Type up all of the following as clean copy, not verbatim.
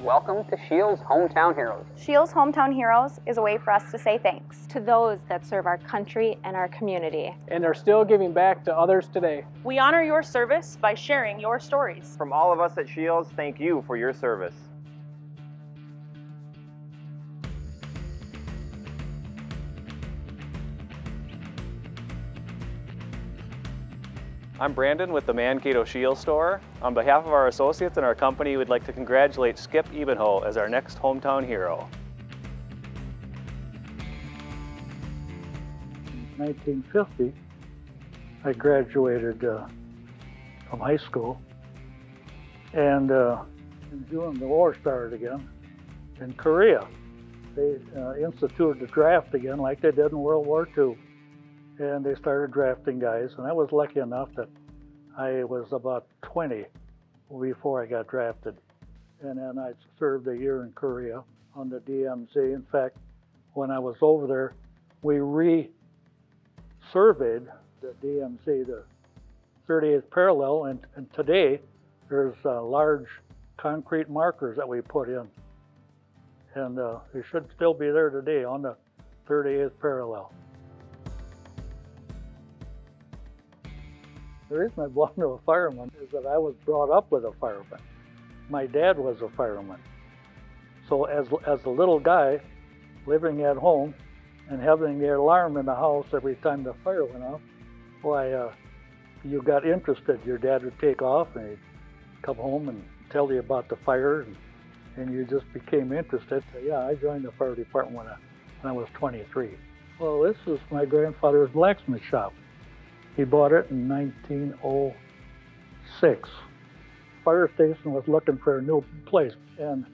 Welcome to Scheels Hometown Heroes. Scheels Hometown Heroes is a way for us to say thanks to those that serve our country and our community. And are still giving back to others today. We honor your service by sharing your stories. From all of us at Scheels, thank you for your service. I'm Brandon with the Mankato Scheels store. On behalf of our associates and our company, we'd like to congratulate Skip Ebenhoh as our next hometown hero. In 1950, I graduated from high school, and in June the war started again in Korea. They instituted the draft again like they did in World War II. And they started drafting guys, and I was lucky enough that I was about 20 before I got drafted. And then I served a year in Korea on the DMZ. In fact, when I was over there, we re-surveyed the DMZ, the 38th parallel, and today there's large concrete markers that we put in. And they should still be there today on the 38th parallel. The reason I belong to a fireman is that I was brought up with a fireman. My dad was a fireman. So as a little guy living at home and having the alarm in the house every time the fire went off, why, you got interested. Your dad would take off and he'd come home and tell you about the fire, and you just became interested. So, yeah, I joined the fire department when I was 23. Well, this was my grandfather's blacksmith shop. He bought it in 1906. Fire station was looking for a new place, and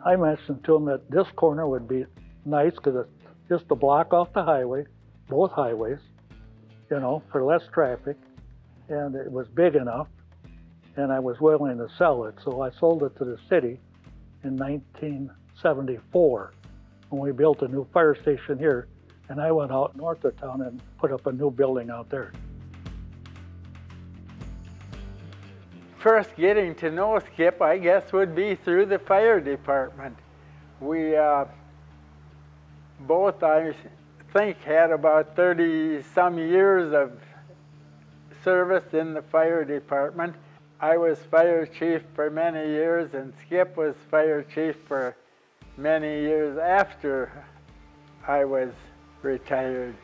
I mentioned to him that this corner would be nice because it's just a block off the highway, both highways, you know, for less traffic, and it was big enough, and I was willing to sell it. So I sold it to the city in 1974 when we built a new fire station here. And I went out north of town and put up a new building out there. First getting to know Skip, I guess, would be through the fire department. We both, I think, had about 30-some years of service in the fire department. I was fire chief for many years, and Skip was fire chief for many years after I was retired.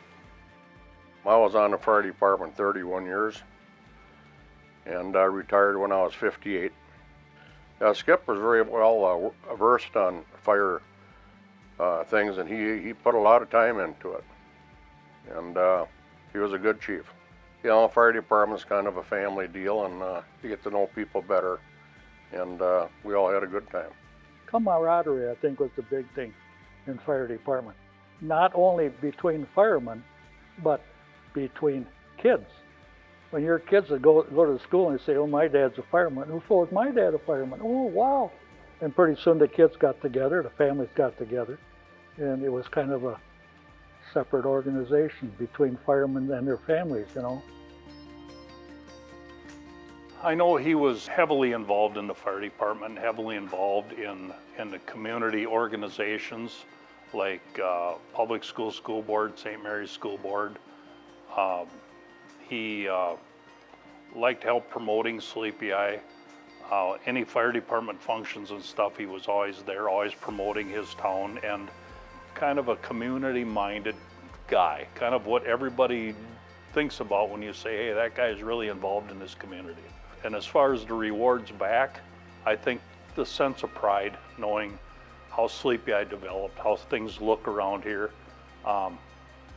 I was on the fire department 31 years, and I retired when I was 58. Skip was very well versed on fire things, and he put a lot of time into it. And he was a good chief. You know, fire department's kind of a family deal, and you get to know people better, and we all had a good time. Camaraderie, I think, was the big thing in fire department. Not only between firemen, but between kids. When your kids would go to school and say, oh, my dad's a fireman. Oh, so is my dad a fireman? Oh, wow. And pretty soon the kids got together, the families got together, and it was kind of a separate organization between firemen and their families, you know. I know he was heavily involved in the fire department, heavily involved in the community organizations, like Public School Board, St. Mary's School Board. He liked help promoting Sleepy Eye. Any fire department functions and stuff, he was always there, always promoting his town, and kind of a community-minded guy, kind of what everybody thinks about when you say, hey, that guy is really involved in this community. And as far as the rewards back, I think the sense of pride, knowing how Sleepy Eye developed, how things look around here,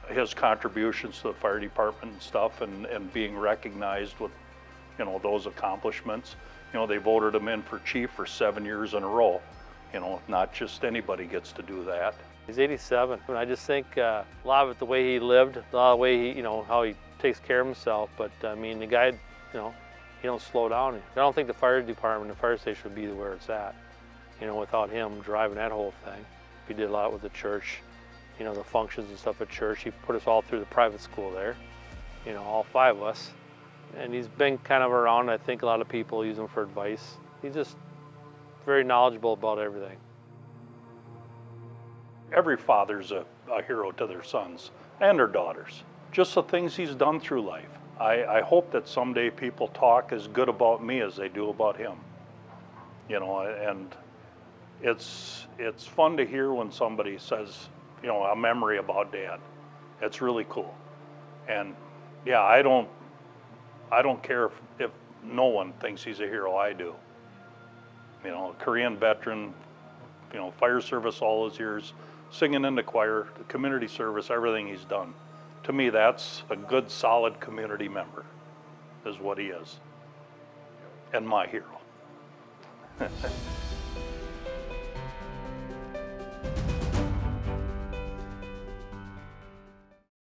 his contributions to the fire department and stuff, and being recognized with, you know, those accomplishments. You know, they voted him in for chief for 7 years in a row. You know, not just anybody gets to do that. He's 87, and I just think a lot of it, the way he lived, a lot of the way he, you know, how he takes care of himself. But I mean, the guy, you know, he don't slow down. I don't think the fire department, the fire station would be where it's at, you know, without him driving that whole thing. He did a lot with the church, you know, the functions and stuff at church. He put us all through the private school there, you know, all 5 of us. And he's been kind of around. I think a lot of people use him for advice. He's just very knowledgeable about everything. Every father's a hero to their sons and their daughters. Just the things he's done through life. I hope that someday people talk as good about me as they do about him. You know, and it's fun to hear when somebody says, you know, a memory about Dad. It's really cool. And yeah, I don't care if no one thinks he's a hero. I do. You know, a Korean veteran, you know, fire service all his years, singing in the choir, the community service, everything he's done. To me, that's a good, solid community member, is what he is. And my hero.